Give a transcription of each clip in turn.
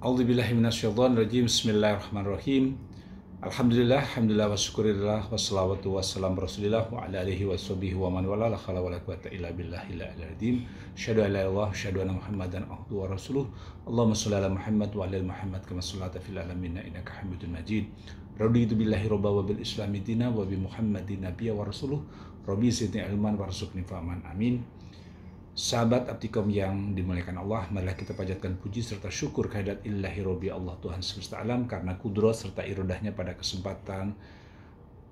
A'udzubillahi minasyaitonirrajim. Bismillahirrahmanirrahim. Alhamdulillah wa syukurillah wassalatu wassalamu rasulillah wa ala alihi wa sahbihi wa man wala la khala wa la quwata illa billahil azim. Asyhadu an la ilaha illallah wa asyhadu anna Muhammadan abduhu wa rasuluh. Allahumma shalli ala Muhammad wa ala ali Muhammad kama shallaita fil alamin innaka Hamidum Majid. Raditu billahi robba wa bil islami dina wa bi Muhammadin nabiyya wa rasuluh. Rabbi zidni ilman warzuqni fahman. Amin. Sahabat Aptikom yang dimuliakan Allah, marilah kita panjatkan puji serta syukur kehadirat Ilahi Robbi Allah Tuhan semesta alam karena kudrat serta irodahnya pada kesempatan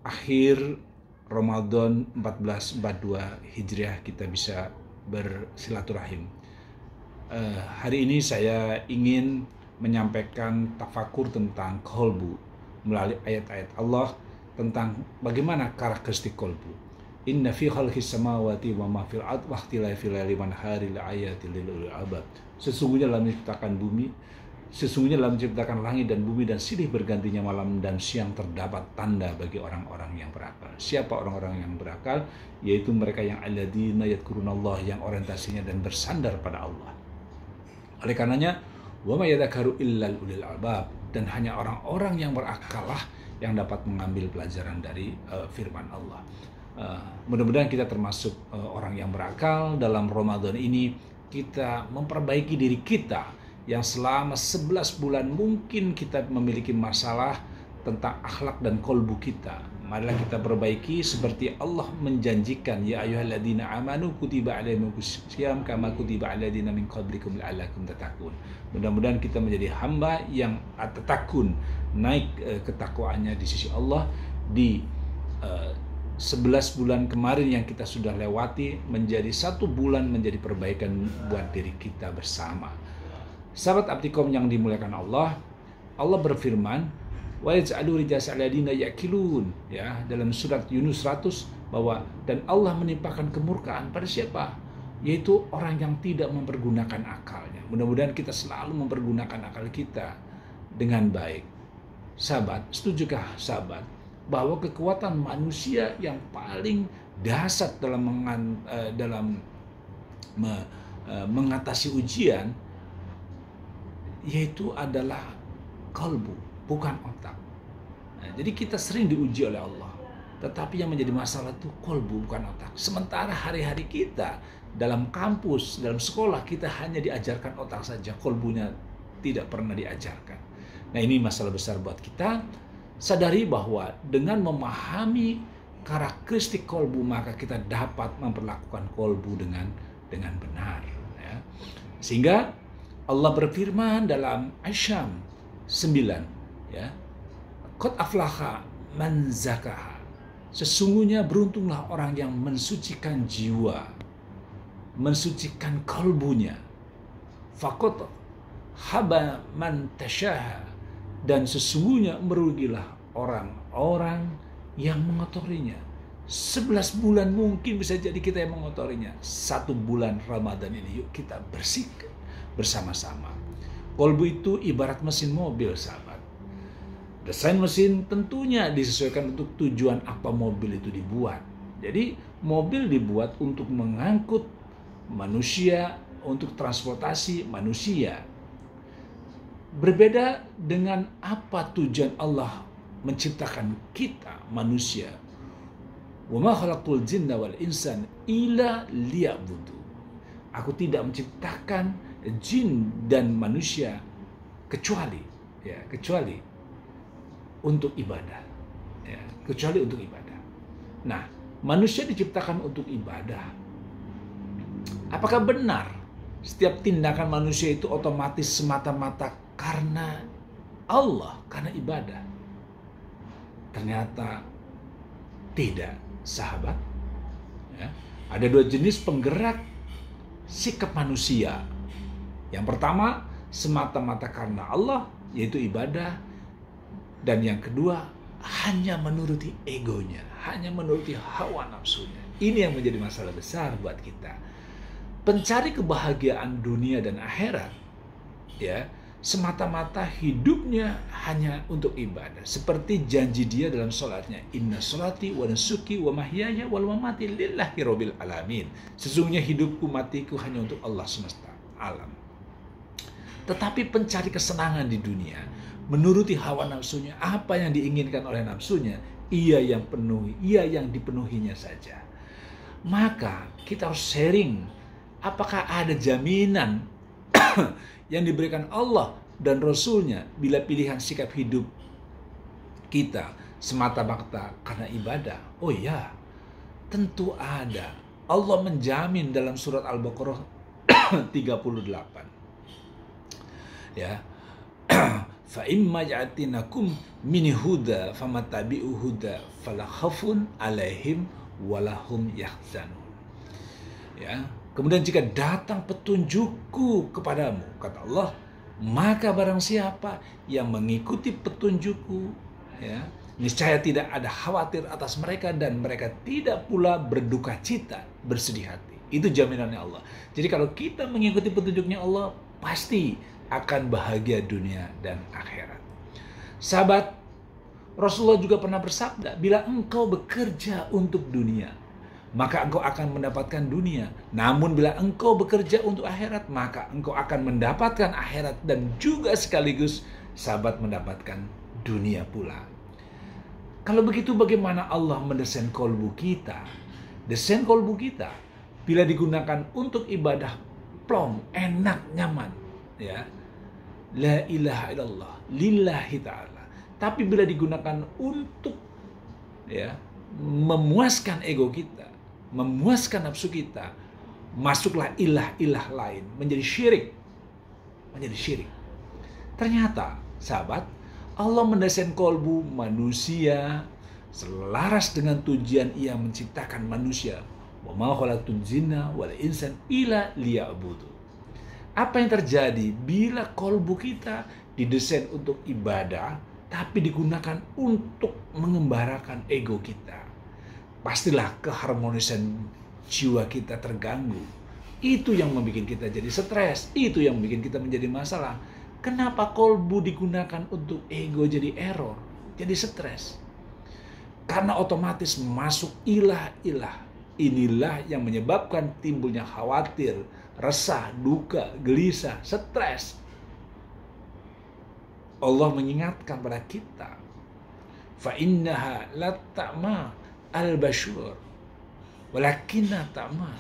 akhir Ramadan 1442 Hijriah kita bisa bersilaturahim. Hari ini saya ingin menyampaikan tafakur tentang kolbu melalui ayat-ayat Allah tentang bagaimana karakteristik kolbu. Inna fi khalqis samawati wa ma fil ardh wa ikhtilafil laili wan nahari laayatil lil ulil albab. Sesungguhnya dalam menciptakan bumi, sesungguhnya dalam menciptakan langit dan bumi dan silih bergantinya malam dan siang terdapat tanda bagi orang-orang yang berakal. Siapa orang-orang yang berakal? Yaitu mereka yang alladzina yadhkurunallah, yang orientasinya dan bersandar pada Allah. Oleh karenanya, wa may yadhkaru illal ulil albab, dan hanya orang-orang yang berakal lah yang dapat mengambil pelajaran dari firman Allah. Mudah-mudahan kita termasuk orang yang berakal. Dalam Ramadan ini kita memperbaiki diri kita yang selama 11 bulan mungkin kita memiliki masalah tentang akhlak dan kolbu kita. Marilah kita perbaiki seperti Allah menjanjikan, ya ayyuhalladzina amanu kutiba alaikumus syiyam kama kutiba alal ladzina min qablikum la'allakum tattaqun. Mudah-mudahan kita menjadi hamba yang tatakun, naik ketakwaannya di sisi Allah di 11 bulan kemarin yang kita sudah lewati menjadi 1 bulan menjadi perbaikan buat diri kita bersama. Sahabat Aptikom yang dimuliakan Allah, Allah berfirman, wa yaj'alu rijasa alladziina ya'qilun, ya, dalam surat Yunus 100 bahwa dan Allah menimpakan kemurkaan pada siapa? Yaitu orang yang tidak mempergunakan akalnya. Mudah-mudahan kita selalu mempergunakan akal kita dengan baik. Sahabat, setujukah sahabat bahwa kekuatan manusia yang paling dahsyat dalam mengatasi ujian yaitu adalah kalbu, bukan otak. Nah, jadi kita sering diuji oleh Allah, tetapi yang menjadi masalah itu kalbu, bukan otak. Sementara hari-hari kita dalam kampus, dalam sekolah kita hanya diajarkan otak saja, kalbunya tidak pernah diajarkan. Nah, ini masalah besar buat kita. Sadari bahwa dengan memahami karakteristik kolbu maka kita dapat memperlakukan kolbu dengan benar. Ya. Sehingga Allah berfirman dalam Asyam 9, ya, Qad aflaha man zakaha. Sesungguhnya beruntunglah orang yang mensucikan jiwa, mensucikan kolbunya. Faqad haba man tasyaha. Dan sesungguhnya merugilah orang-orang yang mengotorinya. 11 bulan mungkin bisa jadi kita yang mengotorinya. 1 bulan Ramadan ini yuk kita bersihkan bersama-sama. Kolbu itu ibarat mesin mobil, sahabat. Desain mesin tentunya disesuaikan untuk tujuan apa mobil itu dibuat. Jadi mobil dibuat untuk mengangkut manusia, untuk transportasi manusia. Berbeda dengan apa tujuan Allah menciptakan kita manusia. Wa ma khalaqtul jinna wal insan illa liya'budu. Aku tidak menciptakan jin dan manusia kecuali untuk ibadah. Ya, kecuali untuk ibadah. Nah, manusia diciptakan untuk ibadah. Apakah benar setiap tindakan manusia itu otomatis semata-mata karena Allah, karena ibadah? Ternyata tidak, sahabat. Ya. Ada 2 jenis penggerak sikap manusia. Yang pertama, semata-mata karena Allah, yaitu ibadah. Dan yang kedua, hanya menuruti egonya, hanya menuruti hawa nafsunya. Ini yang menjadi masalah besar buat kita. Pencari kebahagiaan dunia dan akhirat, ya, semata-mata hidupnya hanya untuk ibadah. Seperti janji dia dalam sholatnya, inna sholati wa nusuki wa mahyaya wal mamati lillahi rabbil alamin. Sesungguhnya hidupku matiku hanya untuk Allah semesta alam. tetapi pencari kesenangan di dunia, menuruti hawa nafsunya, apa yang diinginkan oleh nafsunya, ia yang dipenuhinya saja. Maka kita harus sharing, apakah ada jaminan yang diberikan Allah dan Rasul-Nya bila pilihan sikap hidup kita semata-mata karena ibadah? Oh ya, tentu ada. Allah menjamin dalam surat Al-Baqarah 38. Ya. Fa imma ya'tinakum min huda famatabi'u huda fala khaufun 'alaihim walahum yahzanun. Ya. Kemudian jika datang petunjukku kepadamu, kata Allah, maka barang siapa yang mengikuti petunjukku, ya, niscaya tidak ada khawatir atas mereka dan mereka tidak pula berduka cita, bersedih hati. Itu jaminannya Allah. Jadi kalau kita mengikuti petunjuknya Allah, pasti akan bahagia dunia dan akhirat. Sahabat, Rasulullah juga pernah bersabda, bila engkau bekerja untuk dunia, maka engkau akan mendapatkan dunia. Namun bila engkau bekerja untuk akhirat, maka engkau akan mendapatkan akhirat dan juga sekaligus sahabat mendapatkan dunia pula. Kalau begitu bagaimana Allah mendesain kolbu kita? Desain kolbu kita bila digunakan untuk ibadah plong, enak, nyaman, ya. La ilaha illallah, lillahi ta'ala. Tapi bila digunakan untuk, ya, memuaskan ego kita, memuaskan nafsu kita, masuklah ilah-ilah lain, menjadi syirik. Menjadi syirik. Ternyata, sahabat, Allah mendesain kolbu manusia selaras dengan tujuan Ia menciptakan manusia. Wa ma khalaqtul jinna wal insan illa liya'budu. Apa yang terjadi bila kolbu kita didesain untuk ibadah, tapi digunakan untuk mengembarakan ego kita? Pastilah keharmonisan jiwa kita terganggu. Itu yang membuat kita jadi stres. Itu yang membuat kita menjadi masalah. Kenapa kolbu digunakan untuk ego jadi error, jadi stres? Karena otomatis masuk ilah-ilah. Inilah yang menyebabkan timbulnya khawatir, resah, duka, gelisah, stres. Allah mengingatkan pada kita, fa innaha la ta'ma al-bashur walakinna ta'ma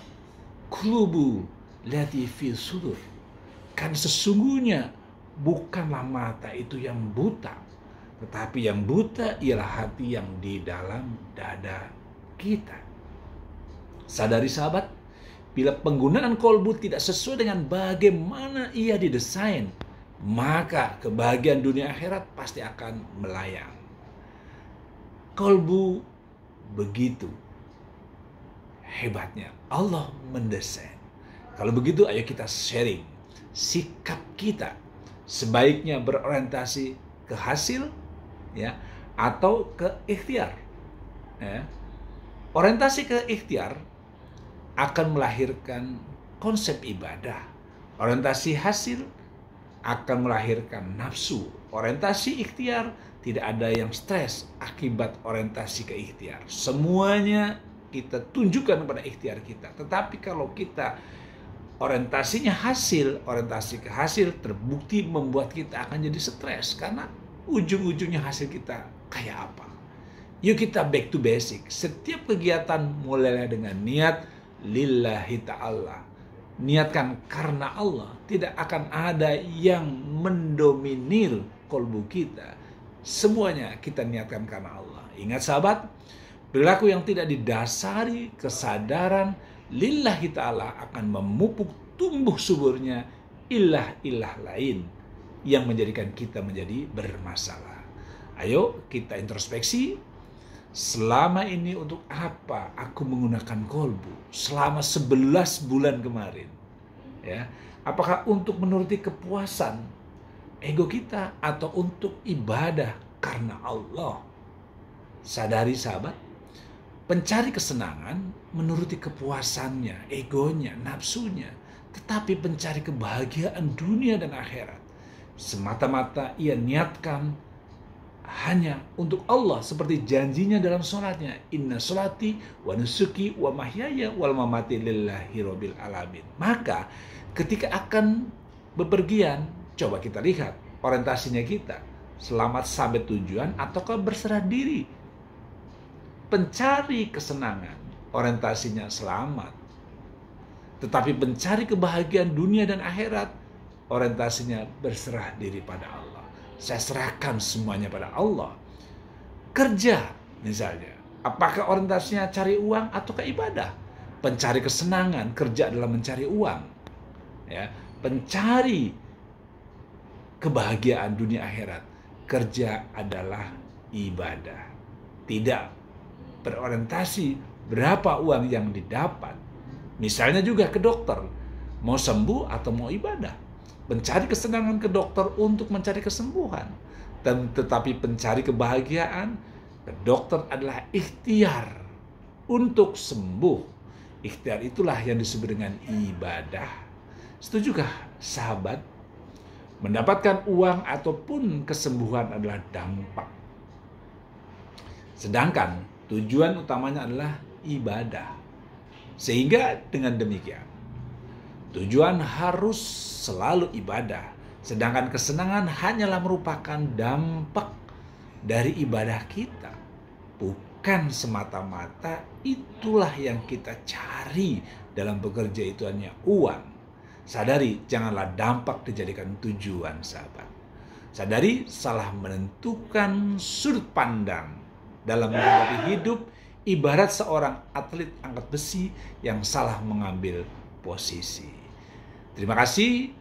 qulubu lati fi sudur. Kan sesungguhnya bukanlah mata itu yang buta, tetapi yang buta ialah hati yang di dalam dada kita. Sadari sahabat, bila penggunaan kolbu tidak sesuai dengan bagaimana ia didesain, maka kebahagiaan dunia akhirat pasti akan melayang. Kolbu begitu hebatnya Allah mendesain. Kalau begitu, ayo kita sharing sikap kita. Sebaiknya berorientasi ke hasil, ya, atau ke ikhtiar. Ya. Orientasi ke ikhtiar akan melahirkan konsep ibadah. Orientasi hasil akan melahirkan nafsu. Orientasi ikhtiar, tidak ada yang stres akibat orientasi ke ikhtiar. Semuanya kita tunjukkan kepada ikhtiar kita. Tetapi kalau kita orientasinya hasil, orientasi ke hasil, terbukti membuat kita akan jadi stres. Karena ujung-ujungnya hasil kita kayak apa? Yuk kita back to basic. Setiap kegiatan mulailah dengan niat lillahi ta'ala. Niatkan karena Allah. Tidak akan ada yang mendominir kolbu kita. Semuanya kita niatkan karena Allah. Ingat sahabat, perilaku yang tidak didasari kesadaran lillahi ta'ala akan memupuk tumbuh suburnya ilah-ilah lain yang menjadikan kita menjadi bermasalah. Ayo kita introspeksi. Selama ini untuk apa aku menggunakan kolbu? Selama 11 bulan kemarin. Ya, apakah untuk menuruti kepuasan ego kita atau untuk ibadah karena Allah? Sadari sahabat, pencari kesenangan menuruti kepuasannya, egonya, nafsunya, tetapi pencari kebahagiaan dunia dan akhirat. Semata-mata ia niatkan hanya untuk Allah seperti janjinya dalam sholatnya. Inna sholati wa nusuki wa mahyaya wal mamati lillahi rabbil alamin. Maka ketika akan bepergian, Coba kita lihat orientasinya kita. Selamat sampai tujuan ataukah berserah diri? Pencari kesenangan, orientasinya selamat. Tetapi pencari kebahagiaan dunia dan akhirat, orientasinya berserah diri pada Allah. Saya serahkan semuanya pada Allah. Kerja misalnya, apakah orientasinya cari uang ataukah ibadah? Pencari kesenangan, kerja adalah mencari uang. Ya, pencari kebahagiaan dunia akhirat, kerja adalah ibadah. Tidak berorientasi berapa uang yang didapat. Misalnya juga ke dokter, mau sembuh atau mau ibadah. Mencari kesenangan ke dokter untuk mencari kesembuhan. Tetapi pencari kebahagiaan ke dokter adalah ikhtiar untuk sembuh. Ikhtiar itulah yang disebut dengan ibadah. Setujukah sahabat? Mendapatkan uang ataupun kesembuhan adalah dampak. Sedangkan tujuan utamanya adalah ibadah. Sehingga dengan demikian, tujuan harus selalu ibadah. Sedangkan kesenangan hanyalah merupakan dampak dari ibadah kita. Bukan semata-mata itulah yang kita cari dalam bekerja itu hanya uang. Sadari, janganlah dampak dijadikan tujuan, sahabat. Sadari, salah menentukan sudut pandang dalam menghadapi hidup, ibarat seorang atlet angkat besi yang salah mengambil posisi. Terima kasih.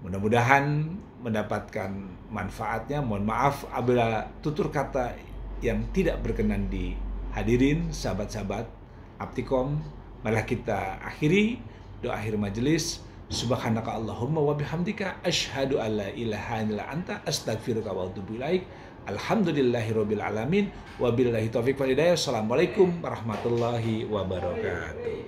Mudah-mudahan mendapatkan manfaatnya. Mohon maaf apabila tutur kata yang tidak berkenan dihadirin, sahabat-sahabat Aptikom. Marilah kita akhiri doa akhir majelis. Subhanaka Allahumma wa bihamdika asyhadu an la ilaha illa anta astaghfiruka wa atubu ilaik. Alhamdulillahirabbil alamin wa billahi taufiq wal hidayah. Assalamualaikum warahmatullahi wabarakatuh.